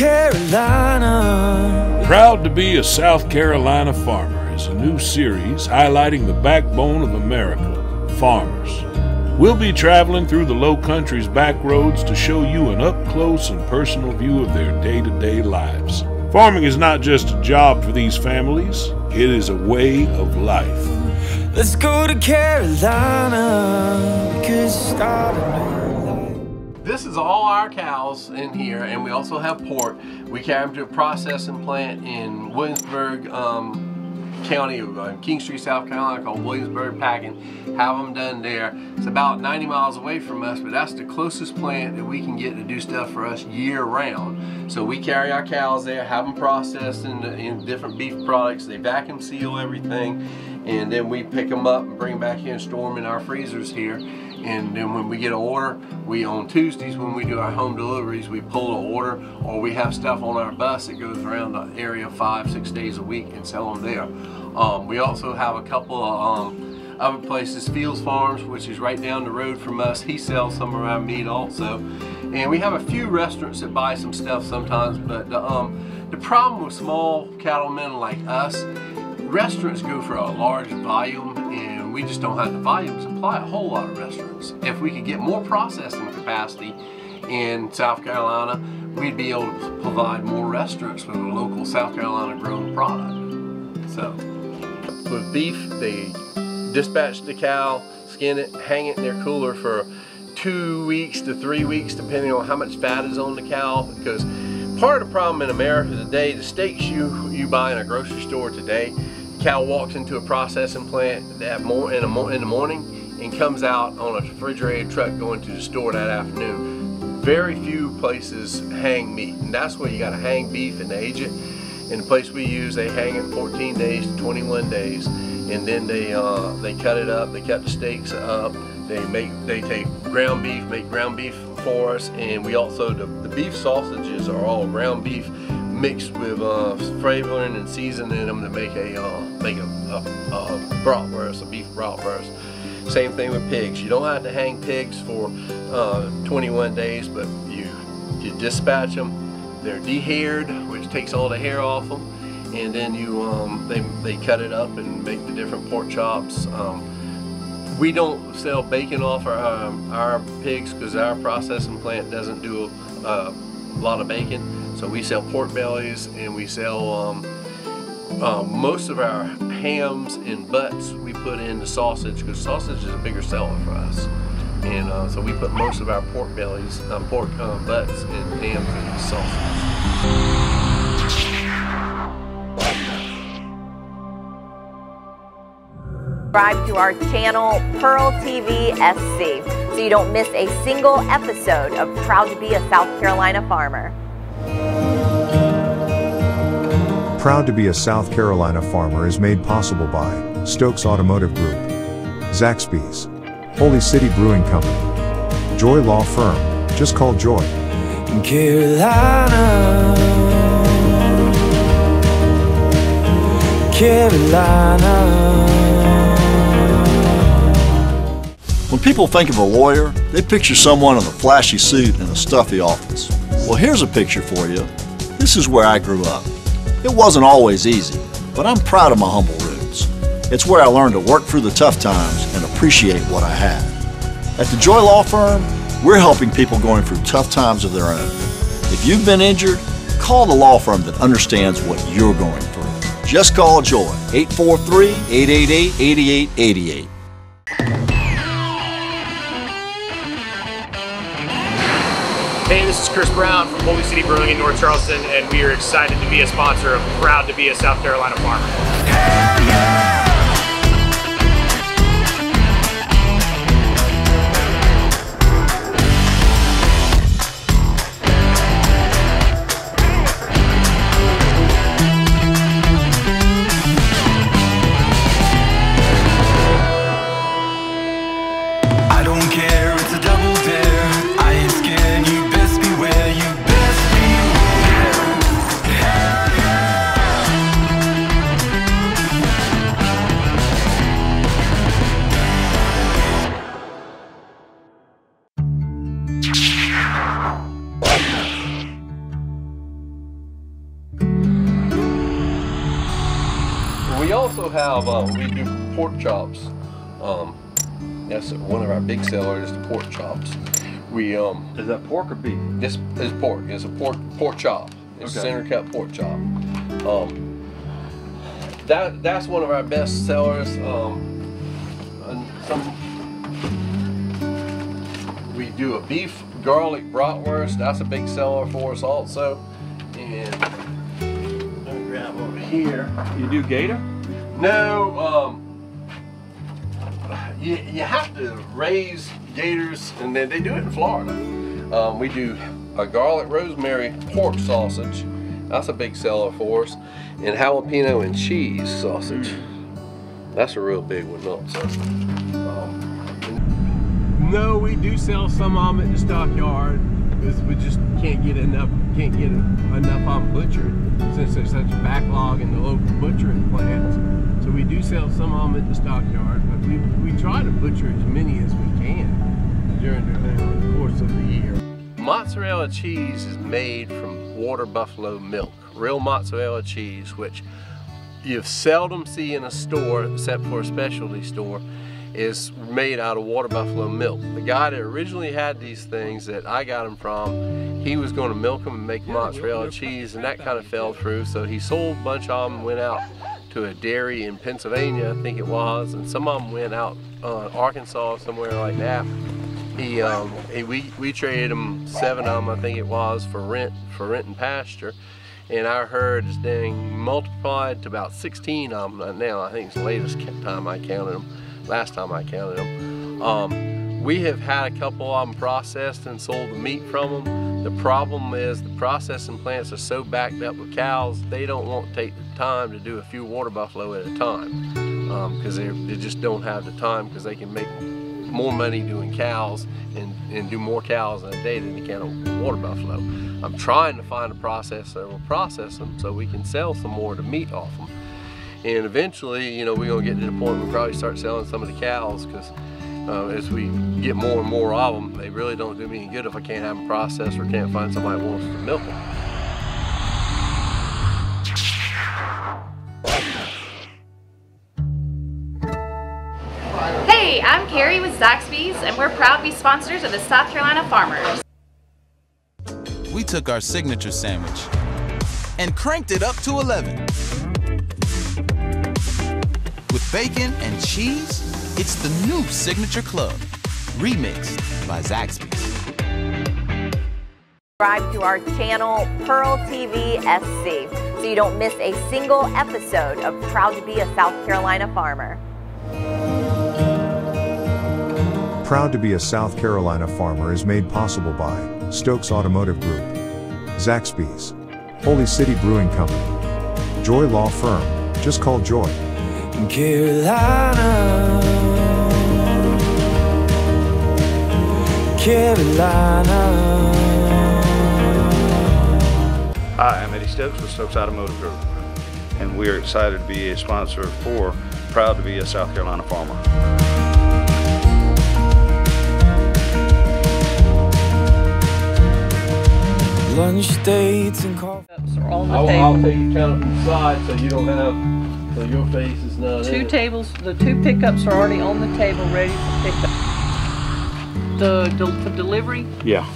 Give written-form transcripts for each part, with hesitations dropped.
Carolina. Proud to be a South Carolina Farmer is a new series highlighting the backbone of America, farmers. We'll be traveling through the Low Country's back roads to show you an up-close and personal view of their day-to-day lives. Farming is not just a job for these families, it is a way of life. Let's go to Carolina, we could start a new life. This is all our cows in here, and we also have pork. We carry them to a processing plant in Williamsburg County, King Street, South Carolina, called Williamsburg Packing. Have them done there. It's about 90 miles away from us, but that's the closest plant that we can get to do stuff for us year round. So we carry our cows there, have them processed in different beef products. They vacuum seal everything, and then we pick them up and bring them back here and store them in our freezers here. And then when we get an order, we on Tuesdays when we do our home deliveries, we pull an order, or we have stuff on our bus that goes around the area 5-6 days a week and sell them there. We also have a couple of other places, Fields Farms, which is right down the road from us. He sells some of our meat also. And we have a few restaurants that buy some stuff sometimes, but the problem with small cattlemen like us, restaurants go for a large volume, and we just don't have the volume to supply a whole lot of restaurants. If we could get more processing capacity in South Carolina, we'd be able to provide more restaurants with a local South Carolina grown product. So, with beef, they dispatch the cow, skin it, hang it in their cooler for 2 weeks to 3 weeks, depending on how much fat is on the cow. Because part of the problem in America today, the steaks you buy in a grocery store today, the cow walks into a processing plant in the morning and comes out on a refrigerated truck going to the store that afternoon. Very few places hang meat, and that's where you got to hang beef and age it. In the place we use, they hang it 14 days to 21 days, and then they cut it up. They cut the steaks up. They take ground beef, make ground beef for us, and we also the beef sausages are all ground beef mixed with flavoring and seasoning them to make a bratwurst, a beef bratwurst. Same thing with pigs. You don't have to hang pigs for 21 days, but you dispatch them. They're de-haired, which takes all the hair off them, and then they cut it up and make the different pork chops. We don't sell bacon off our pigs because our processing plant doesn't do a lot of bacon. So we sell pork bellies, and we sell most of our hams and butts we put in the sausage, because sausage is a bigger seller for us. And so we put most of our pork bellies, pork butts and hams in the sausage. Subscribe to our channel, PEARLtvsc, so you don't miss a single episode of Proud to be a South Carolina Farmer. Proud to be a South Carolina Farmer is made possible by Stokes Automotive Group, Zaxby's, Holy City Brewing Company, Joy Law Firm, just call Joy. Carolina, Carolina. When people think of a lawyer, they picture someone in a flashy suit in a stuffy office. Well, here's a picture for you. This is where I grew up. It wasn't always easy, but I'm proud of my humble roots. It's where I learned to work through the tough times and appreciate what I had. At the Joy Law Firm, we're helping people going through tough times of their own. If you've been injured, call the law firm that understands what you're going through. Just call Joy, 843-888-8888. Hey, this is Chris Brown from Holy City Brewing in North Charleston, and we are excited to be a sponsor of Proud to be a South Carolina Farmer. Hell yeah! I don't care, it's a double dare. I ain't scared, you best beware, you best beware. Hell yeah! have, we do pork chops. That's one of our big sellers, the pork chops. We Is that pork or beef? This is pork. It's a pork chop. It's Okay. center cut pork chop. That's one of our best sellers. We do a beef garlic bratwurst. That's a big seller for us also. And let me grab over here. You do gator? No, you have to raise gators, and then they do it in Florida. We do a garlic rosemary pork sausage. That's a big seller for us. And jalapeno and cheese sausage. That's a real big one also. No, we do sell some of them at the stockyard because we just can't get enough of them butchered since there's such a backlog in the local butchering plants. So we do sell some of them at the stockyard, but we try to butcher as many as we can during the course of the year. Mozzarella cheese is made from water buffalo milk, real mozzarella cheese, which you seldom see in a store except for a specialty store. Is made out of water buffalo milk. The guy that originally had these things that I got them from, he was going to milk them and make mozzarella cheese, and that kind of fell through. So he sold a bunch of them, went out to a dairy in Pennsylvania, I think it was, and some of them went out Arkansas, somewhere like that. We traded them 7 of them, I think it was, for rent and pasture. And our herd is dang multiplied to about 16 of them now. I think it's the latest time I counted them. Last time I counted them. We have had a couple of them processed and sold the meat from them. The problem is the processing plants are so backed up with cows, they don't want to take the time to do a few water buffalo at a time because they just don't have the time, because they can make more money doing cows and do more cows in a day than they can on water buffalo. I'm trying to find a processor that will process them so we can sell some more of the meat off them. And eventually, you know, we're gonna get to the point where we'll probably start selling some of the cows, because as we get more and more of them, they really don't do me any good if I can't have them processed or can't find somebody who wants to milk them. Hey, I'm Carrie with Zaxby's, and we're proud to be sponsors of the South Carolina Farmers. We took our signature sandwich and cranked it up to 11. With bacon and cheese, it's the new Signature Club, remixed by Zaxby's. Subscribe to our channel, PEARLtvsc, so you don't miss a single episode of Proud to be a South Carolina Farmer. Proud to be a South Carolina Farmer is made possible by Stokes Automotive Group, Zaxby's, Holy City Brewing Company, Joy Law Firm, just call Joy. Carolina, Hi, I'm Eddie Stokes with Stokes Automotive Group, and we are excited to be a sponsor for Proud to be a South Carolina Farmer. lunch dates and coffee. I'll take you kind of from the side so you don't have, so your face is not in it. The 2 pickups are already on the table ready for pickup. For delivery, Yeah.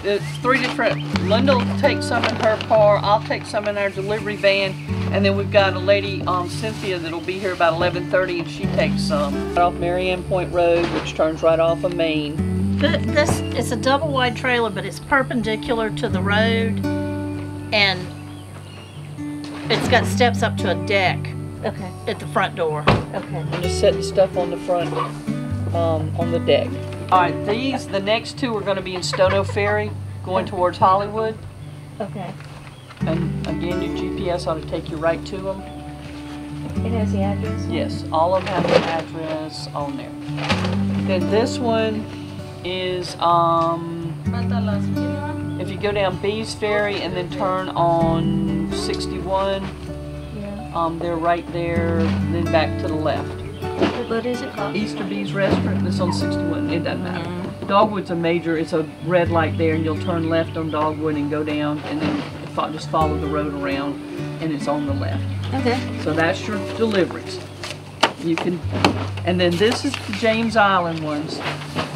it's 3 different. Linda will take some in her car, I'll take some in our delivery van, and then we've got a lady, Cynthia, that'll be here about 11:30, and she takes some. Right off Marianne Point Road, which turns right off of Main. This is a double wide trailer, but it's perpendicular to the road, and it's got steps up to a deck. Okay. At the front door. Okay. I'm just setting stuff on the front, on the deck. All right, the next 2 are going to be in Stono Ferry, going towards Hollywood. Okay. And again, your GPS ought to take you right to them. It has the address? Yes, all of them have the address on there. Then this one is, if you go down Bees Ferry and then turn on 61, they're right there, then back to the left. What is it called? Easter Bees Restaurant, it's on 61, it doesn't matter. Dogwood's it's a red light there, and you'll turn left on Dogwood and go down, and then just follow the road around. and it's on the left. Okay. So that's your deliveries. You can, and then this is the James Island ones.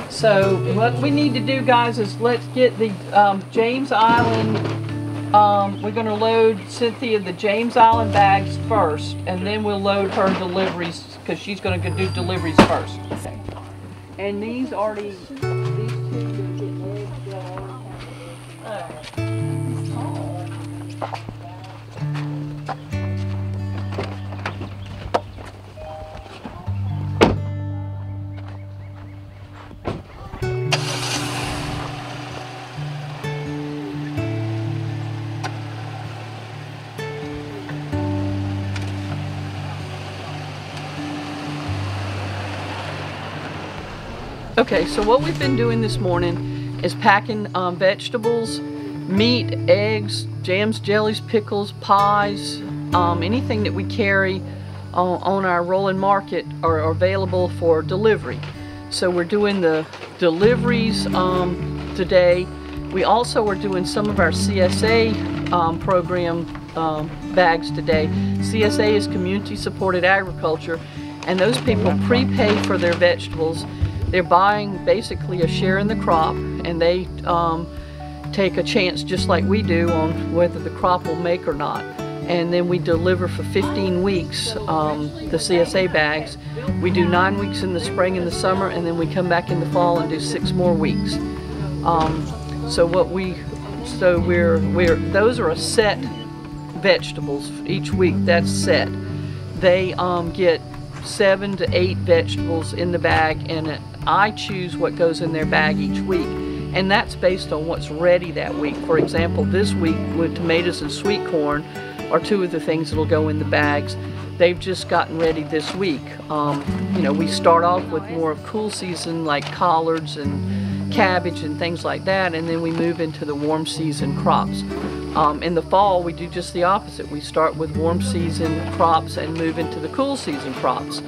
So what we need to do, guys, is let's get the James Island, we're going to load Cynthia the James Island bags first, and then we'll load her deliveries, because she's going to do deliveries first. Okay. And these already, these two, you're getting eggs, they'll already have it. Okay, so what we've been doing this morning is packing vegetables, meat, eggs, jams, jellies, pickles, pies, anything that we carry on our rolling market are available for delivery. So we're doing the deliveries today. We also are doing some of our CSA program bags today. CSA is Community Supported Agriculture, and those people prepay for their vegetables. They're buying basically a share in the crop, and they take a chance just like we do on whether the crop will make or not. And then we deliver for 15 weeks the CSA bags. We do 9 weeks in the spring and the summer, and then we come back in the fall and do 6 more weeks. Those are a set vegetables each week. That's set. They get 7 to 8 vegetables in the bag, and I choose what goes in their bag each week, and that's based on what's ready that week. For example, this week with tomatoes and sweet corn are 2 of the things that'll go in the bags. They've just gotten ready this week. You know, we start off with more of cool season like collards and cabbage and things like that, and then we move into the warm season crops. In the fall, we do just the opposite. We start with warm season crops and move into the cool season crops.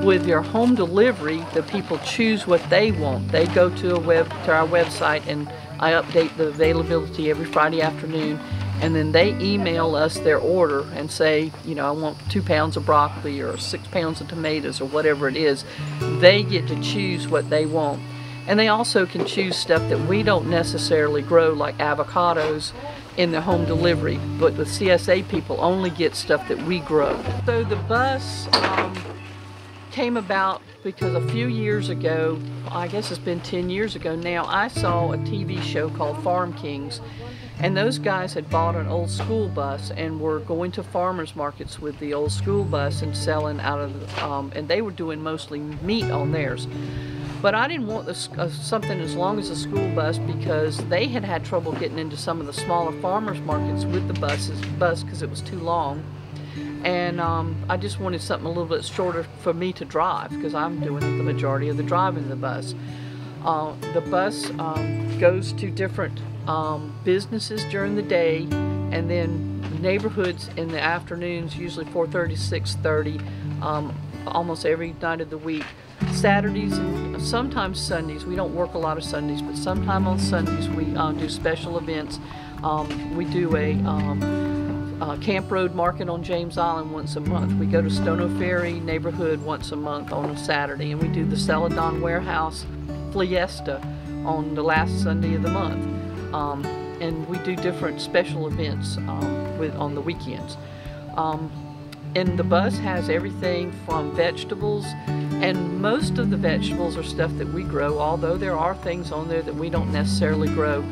With your home delivery, the people choose what they want. They go to our website, and I update the availability every Friday afternoon, and then they email us their order and say, you know, I want 2 pounds of broccoli or 6 pounds of tomatoes or whatever it is. They get to choose what they want. And they also can choose stuff that we don't necessarily grow, like avocados, in the home delivery, but the CSA people only get stuff that we grow. So the bus came about because a few years ago, I guess it's been 10 years ago now, I saw a TV show called Farm Kings, and those guys had bought an old school bus and were going to farmers markets with the old school bus and selling out of and they were doing mostly meat on theirs. But I didn't want something as long as a school bus, because they had had trouble getting into some of the smaller farmers markets with the bus because it was too long. And I just wanted something a little bit shorter for me to drive, because I'm doing the majority of the driving of the bus. The bus goes to different businesses during the day, and then neighborhoods in the afternoons, usually 4:30 to 6:30, almost every night of the week. Saturdays and sometimes Sundays. We don't work a lot of Sundays, but sometime on Sundays we do special events. We do a Camp Road Market on James Island once a month. We go to Stono Ferry neighborhood once a month on a Saturday, and we do the Celadon Warehouse Fiesta on the last Sunday of the month. And we do different special events on the weekends. And the bus has everything from vegetables, and most of the vegetables are stuff that we grow, although there are things on there that we don't necessarily grow.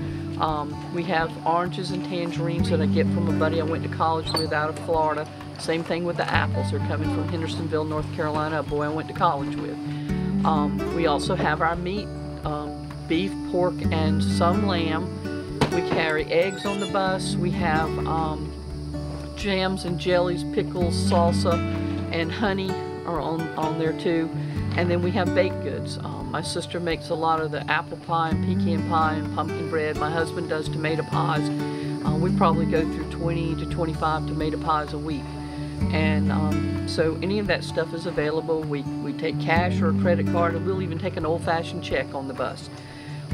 We have oranges and tangerines that I get from a buddy I went to college with out of Florida. Same thing with the apples. They're coming from Hendersonville, North Carolina, a boy I went to college with. We also have our meat, beef, pork, and some lamb. We carry eggs on the bus. We have jams and jellies, pickles, salsa, and honey are on there too. And then we have baked goods. My sister makes a lot of the apple pie and pecan pie and pumpkin bread. My husband does tomato pies. We probably go through 20 to 25 tomato pies a week. And so any of that stuff is available. We take cash or a credit card, and we'll even take an old-fashioned check on the bus.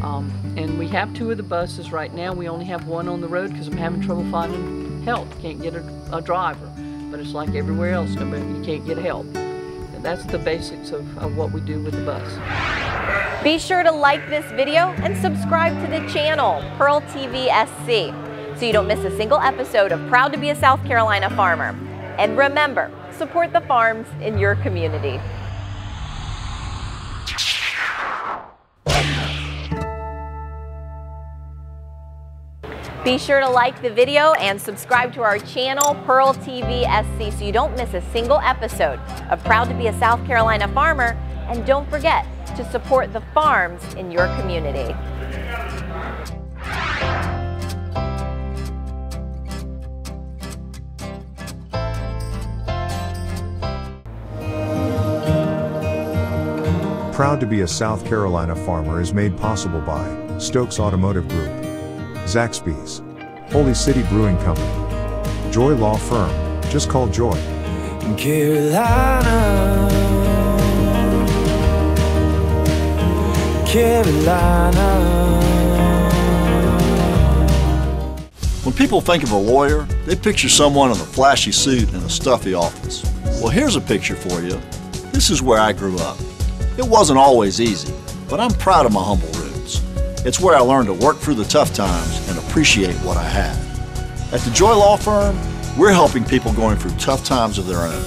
And we have 2 of the buses right now. We only have 1 on the road because I'm having trouble finding help. You can't get a driver. But it's like everywhere else, you can't get help. And that's the basics of what we do with the bus. Be sure to like this video and subscribe to the channel, PEARLtvsc, so you don't miss a single episode of Proud to be a South Carolina Farmer. And remember, support the farms in your community. Be sure to like the video and subscribe to our channel, PEARLtvsc, so you don't miss a single episode of Proud to be a South Carolina Farmer. And don't forget to support the farms in your community. Proud to be a South Carolina Farmer is made possible by Stokes Automotive Group, Zaxby's, Holy City Brewing Company, Joy Law Firm, just call Joy. Carolina, When people think of a lawyer, they picture someone in a flashy suit and a stuffy office. Well, here's a picture for you. This is where I grew up. It wasn't always easy, but I'm proud of my humble roots. It's where I learned to work through the tough times and appreciate what I had. At the Joy Law Firm, we're helping people going through tough times of their own.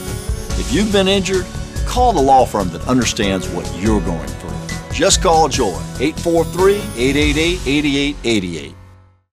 If you've been injured, call the law firm that understands what you're going through. Just call Joy, 843-888-8888.